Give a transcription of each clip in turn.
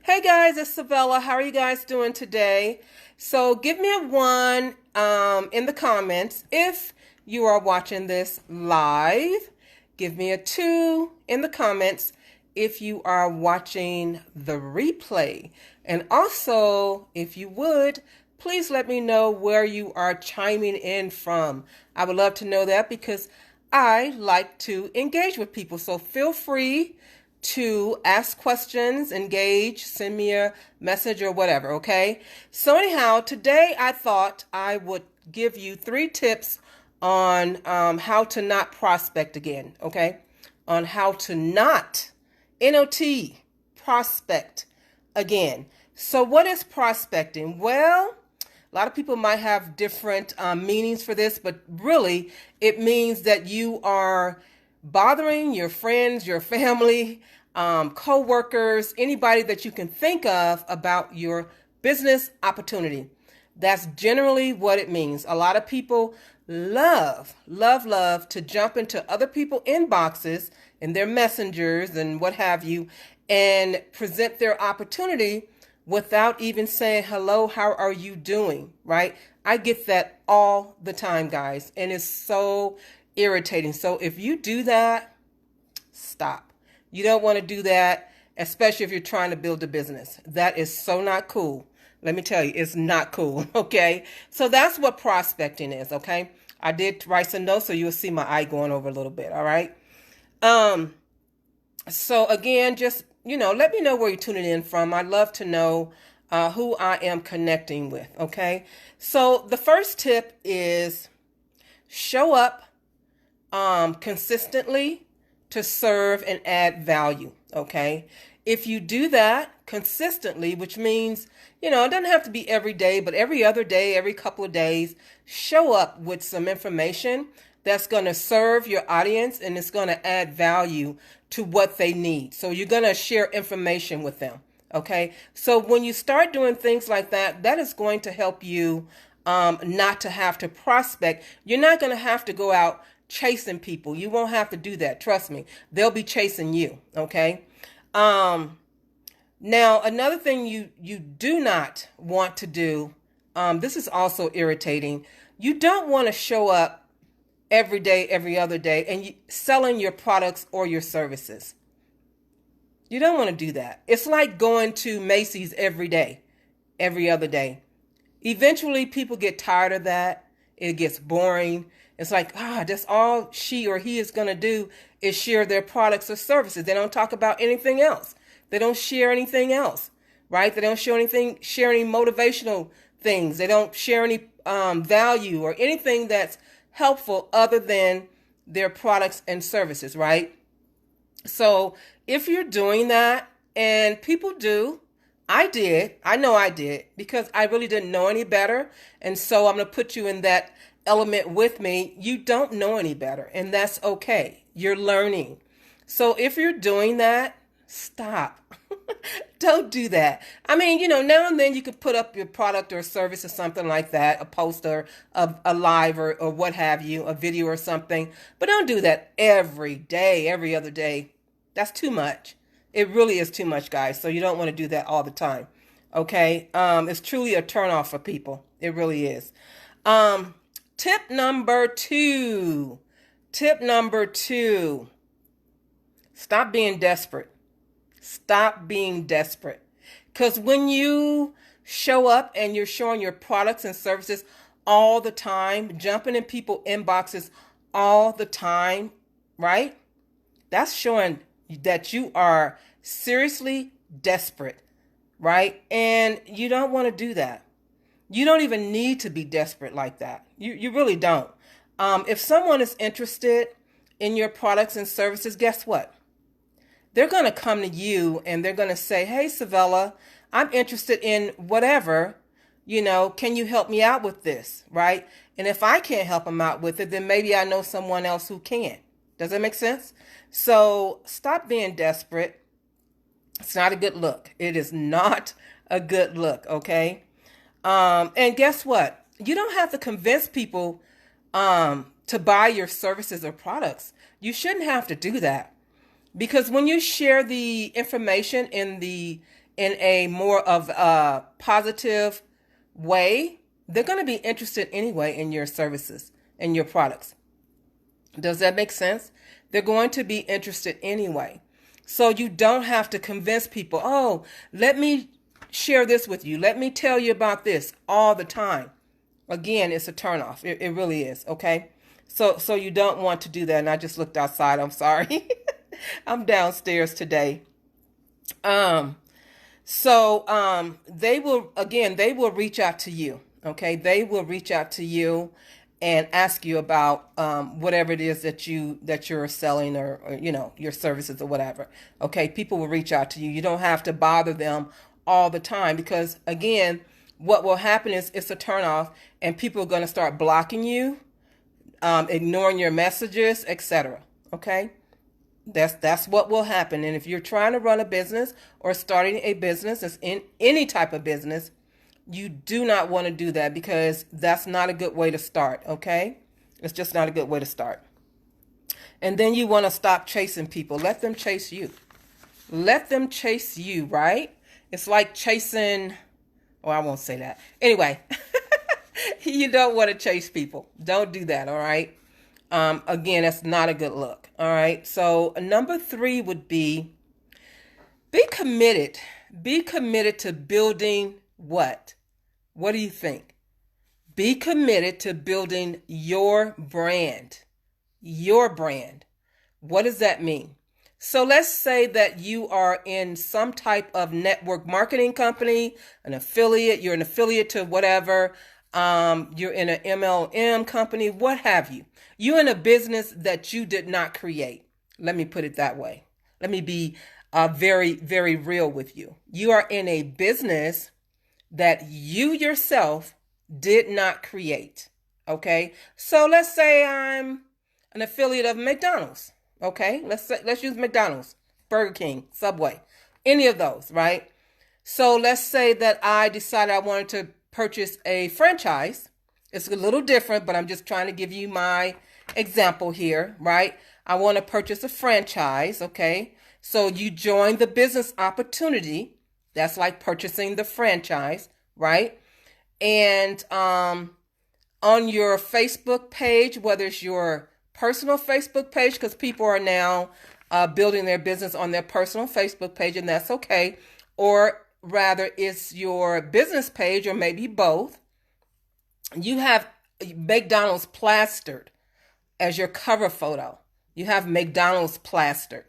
Hey guys, it's Savella. How are you guys doing today? So give me a one in the comments if you are watching this live. Give me a two in the comments if you are watching the replay. And also, if you would, please let me know where you are chiming in from. I would love to know that because I like to engage with people. So feel free to ask questions, engage, send me a message or whatever, okay? So anyhow, today I thought I would give you 3 tips on how to not prospect again, okay? On how to not, N-O-T, prospect again. So what is prospecting? Well, a lot of people might have different meanings for this, but really it means that you are bothering your friends, your family, co-workers, anybody that you can think of about your business opportunity. That's generally what it means. A lot of people love to jump into other people's inboxes and their messengers and what have you and present their opportunity without even saying, hello, how are you doing? Right? I get that all the time, guys, and it's so irritating. So if you do that, stop. You don't want to do that, especially if you're trying to build a business. That is so not cool. Let me tell you, it's not cool. Okay. So that's what prospecting is. Okay. I did write some notes so you'll see my eye going over a little bit. All right. Um, so again, just, let me know where you're tuning in from. I'd love to know who I am connecting with. Okay. So the first tip is show up consistently to serve and add value. Okay. If you do that consistently, which means, it doesn't have to be every day, but every other day, every couple of days, show up with some information that's going to serve your audience and it's going to add value to what they need. So you're going to share information with them. Okay. So when you start doing things like that, that is going to help you not to have to prospect. You're not going to have to go out chasing people. You won't have to do that. Trust me. They'll be chasing you. Okay. Now, another thing you do not want to do, this is also irritating. You don't want to show up every day, every other day, and selling your products or your services. You don't want to do that. It's like going to Macy's every day, every other day. Eventually, people get tired of that. It gets boring. It's like, that's all she or he is going to do is share their products or services. They don't talk about anything else. They don't share anything else, right? They don't share any motivational things. They don't share any value or anything that's helpful other than their products and services, right? So if you're doing that, and people do, I know I did, because I really didn't know any better. And so I'm going to put you in that element with me. You don't know any better, and that's okay. You're learning. So if you're doing that, stop. Don't do that. I mean, now and then you could put up your product or service or something like that, a poster of a live or what have you, a video or something. But don't do that every day, every other day. That's too much. It really is too much, guys. So you don't want to do that all the time. Okay. It's truly a turnoff for people. It really is. Tip number two. Tip number two. Stop being desperate. Stop being desperate. Because when you show up and you're showing your products and services all the time, jumping in people's inboxes all the time, right? That's showing that you are seriously desperate, right? And you don't want to do that. You don't even need to be desperate like that. You really don't. If someone is interested in your products and services, guess what? They're going to come to you and they're going to say, hey, Savella, I'm interested in whatever, can you help me out with this, right? And if I can't help them out with it, then maybe I know someone else who can. Does that make sense? So stop being desperate. It's not a good look. It is not a good look, okay? And guess what? You don't have to convince people to buy your services or products. You shouldn't have to do that. Because when you share the information in the in a more of a positive way, they're going to be interested anyway in your services and your products. Does that make sense? They're going to be interested anyway. So you don't have to convince people, oh, let me share this with you. Let me tell you about this all the time. Again, it's a turnoff. It really is. Okay. So you don't want to do that. And I just looked outside. I'm sorry. I'm downstairs today. Um, they will reach out to you. Okay. They will reach out to you and ask you about whatever it is that you're selling, or your services or whatever. Okay. People will reach out to you. You don't have to bother them all the time, because again, what will happen is it's a turnoff, and people are going to start blocking you, ignoring your messages, etc. Okay. That's what will happen. And if you're trying to run a business or starting a business, it's in any type of business, you do not want to do that, because that's not a good way to start. Okay. It's just not a good way to start. And then you want to stop chasing people. Let them chase you. Let them chase you, right? It's like chasing, oh, I won't say that. Anyway, you don't want to chase people. Don't do that, all right? Again, that's not a good look, all right? So number 3 would be committed. Be committed to building what? What do you think? Be committed to building your brand. Your brand. What does that mean? So let's say that you are in some type of network marketing company, an affiliate, you're an affiliate to whatever, you're in an MLM company, what have you. You're in a business that you did not create. Let me put it that way. Let me be very, very real with you. You are in a business that you yourself did not create. Okay. So let's say I'm an affiliate of McDonald's. Okay, let's use McDonald's, Burger King, Subway, any of those, right? So let's say that I decided I wanted to purchase a franchise. It's a little different, but I'm just trying to give you my example here, right? I want to purchase a franchise, okay? So you join the business opportunity. That's like purchasing the franchise, right? And on your Facebook page, whether it's your personal Facebook page, because people are now building their business on their personal Facebook page, and that's okay. Or rather, it's your business page, or maybe both. You have McDonald's plastered as your cover photo. You have McDonald's plastered.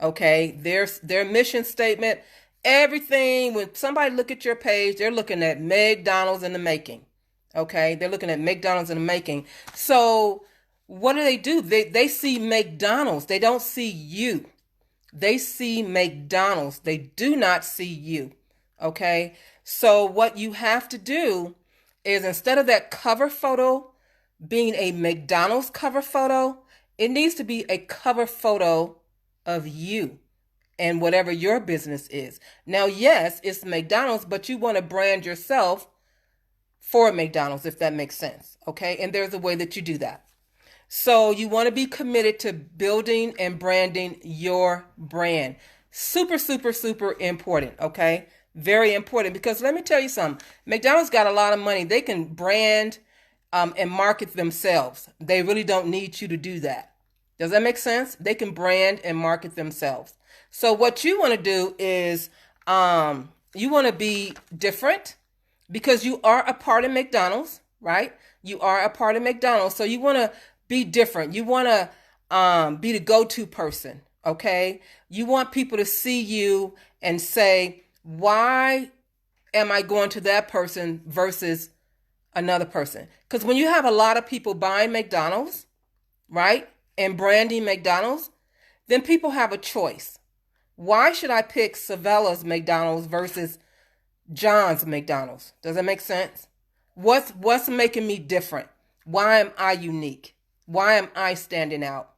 Okay, their mission statement, everything. When somebody look at your page, they're looking at McDonald's in the making. Okay, they're looking at McDonald's in the making. So what do? They see McDonald's. They don't see you. They see McDonald's. They do not see you. Okay. So what you have to do is, instead of that cover photo being a McDonald's cover photo, it needs to be a cover photo of you and whatever your business is. Now, yes, it's McDonald's, but you want to brand yourself for McDonald's, if that makes sense. Okay. And there's a way that you do that. So you want to be committed to building and branding your brand. Super, super, super important. Okay. Very important, because let me tell you something. McDonald's got a lot of money. They can brand and market themselves. They really don't need you to do that. Does that make sense? They can brand and market themselves. So what you want to do is you want to be different, because you are a part of McDonald's, right? You are a part of McDonald's. So you want to be different. You want to be the go-to person, okay? You want people to see you and say, why am I going to that person versus another person? Because when you have a lot of people buying McDonald's, right, and branding McDonald's, then people have a choice. Why should I pick Savella's McDonald's versus John's McDonald's? Does that make sense? What's making me different? Why am I unique? Why am I standing out?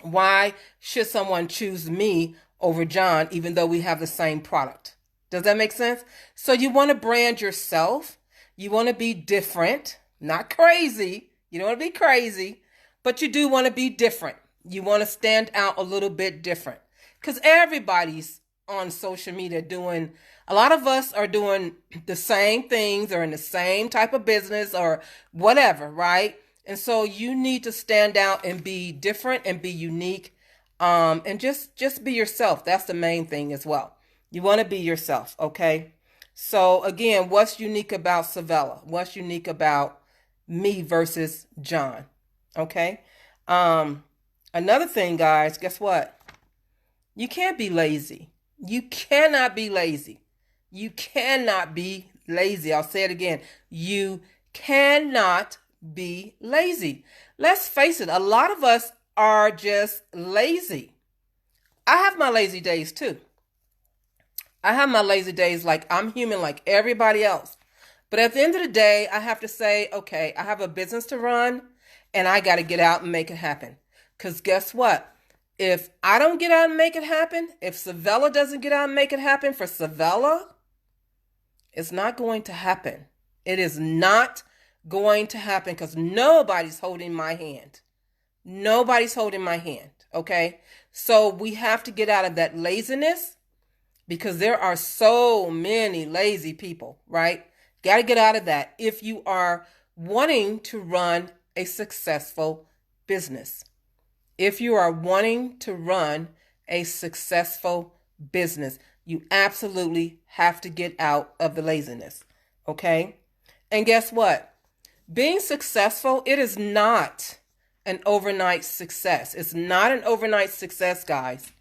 Why should someone choose me over John, even though we have the same product? Does that make sense? So you want to brand yourself. You want to be different, not crazy. You don't want to be crazy, but you do want to be different. You want to stand out a little bit different, because everybody's on social media doing, a lot of us are doing the same things or in the same type of business or whatever, right? And so you need to stand out and be different and be unique. And just be yourself. That's the main thing as well. You want to be yourself, okay? So again, what's unique about Savella? What's unique about me versus John? Okay. Um, Another thing, guys, guess what? You can't be lazy. You cannot be lazy. You cannot be lazy. I'll say it again. You cannot be lazy. Let's face it, a lot of us are just lazy. I have my lazy days too. I have my lazy days like I'm human like everybody else. But at the end of the day, I have to say, okay, I have a business to run and I got to get out and make it happen. Because guess what? If I don't get out and make it happen, if Savella doesn't get out and make it happen for Savella, it's not going to happen. It is not going to happen because nobody's holding my hand. Nobody's holding my hand, okay? So we have to get out of that laziness because there are so many lazy people, right? Got to get out of that if you are wanting to run a successful business. If you are wanting to run a successful business, you absolutely have to get out of the laziness, okay? And guess what? Being successful, it is not an overnight success. It's not an overnight success, guys.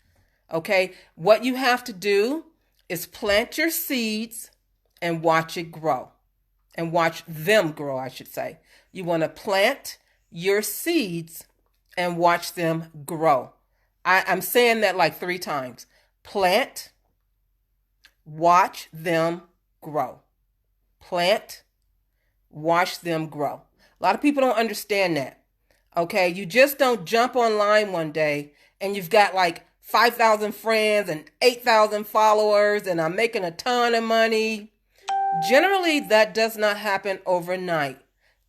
Okay? What you have to do is plant your seeds and watch it grow. And watch them grow, I should say. You want to plant your seeds and watch them grow. I'm saying that like 3 times. Plant, watch them grow. Plant, watch them grow. A lot of people don't understand that. Okay, you just don't jump online one day and you've got like 5,000 friends and 8,000 followers and I'm making a ton of money. Generally, that does not happen overnight.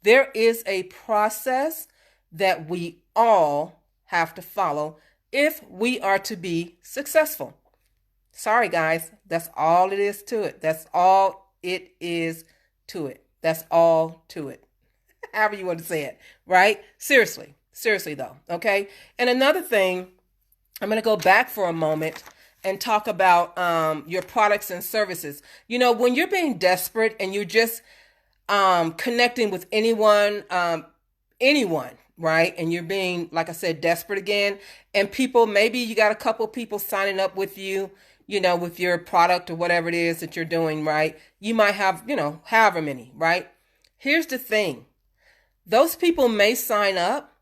There is a process that we all have to follow if we are to be successful. Sorry, guys. That's all it is to it. That's all it is to it. That's all to it. However you want to say it, right? Seriously. Seriously, though. Okay? And another thing, I'm going to go back for a moment and talk about your products and services. You know, when you're being desperate and you're just connecting with anyone, right? And you're being, like I said, desperate again. And people, maybe you got a couple people signing up with you, you know, with your product or whatever it is that you're doing, right? You might have, you know, however many, right? Here's the thing. Those people may sign up,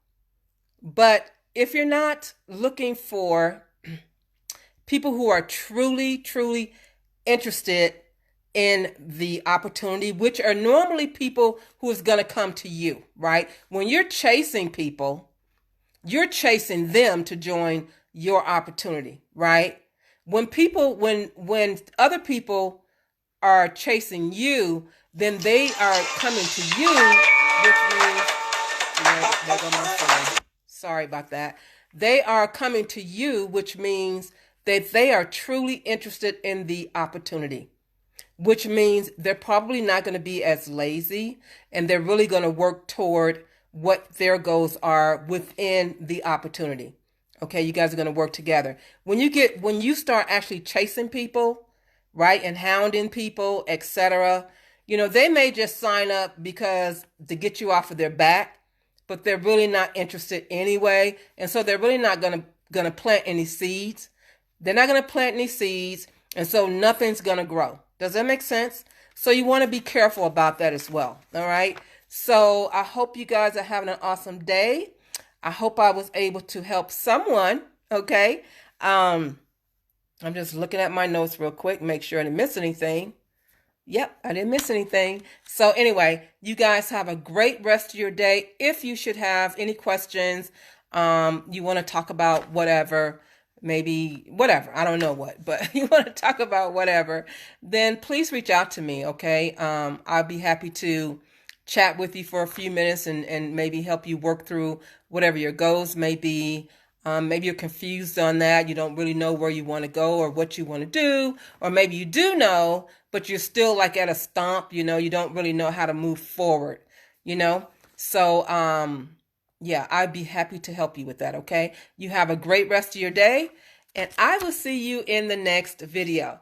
but if you're not looking for people who are truly, truly interested in the opportunity, which are normally people who is going to come to you, right? When you're chasing people, you're chasing them to join your opportunity, right? When other people are chasing you, then they are coming to you, which means, there go my phone. Sorry about that. They are coming to you, which means that they are truly interested in the opportunity, which means they're probably not going to be as lazy and they're really going to work toward what their goals are within the opportunity. Okay, you guys are going to work together. When you start actually chasing people, right, and hounding people, etc., you know, they may just sign up because to get you off of their back, but they're really not interested anyway, and so they're really not going to plant any seeds. They're not going to plant any seeds, and so nothing's going to grow. Does that make sense? So you want to be careful about that as well. All right. So I hope you guys are having an awesome day. I hope I was able to help someone. Okay. I'm just looking at my notes real quick, make sure I didn't miss anything. Yep, I didn't miss anything. So anyway, you guys have a great rest of your day. If you should have any questions, you want to talk about whatever, maybe whatever, I don't know what, but you want to talk about whatever, then please reach out to me, okay? I'll be happy to chat with you for a few minutes and maybe help you work through whatever your goals may be. Maybe you're confused on that. You don't really know where you want to go or what you want to do. Or maybe you do know, but you're still like at a stump, you don't really know how to move forward, you know? So, yeah, I'd be happy to help you with that, okay? You have a great rest of your day, and I will see you in the next video.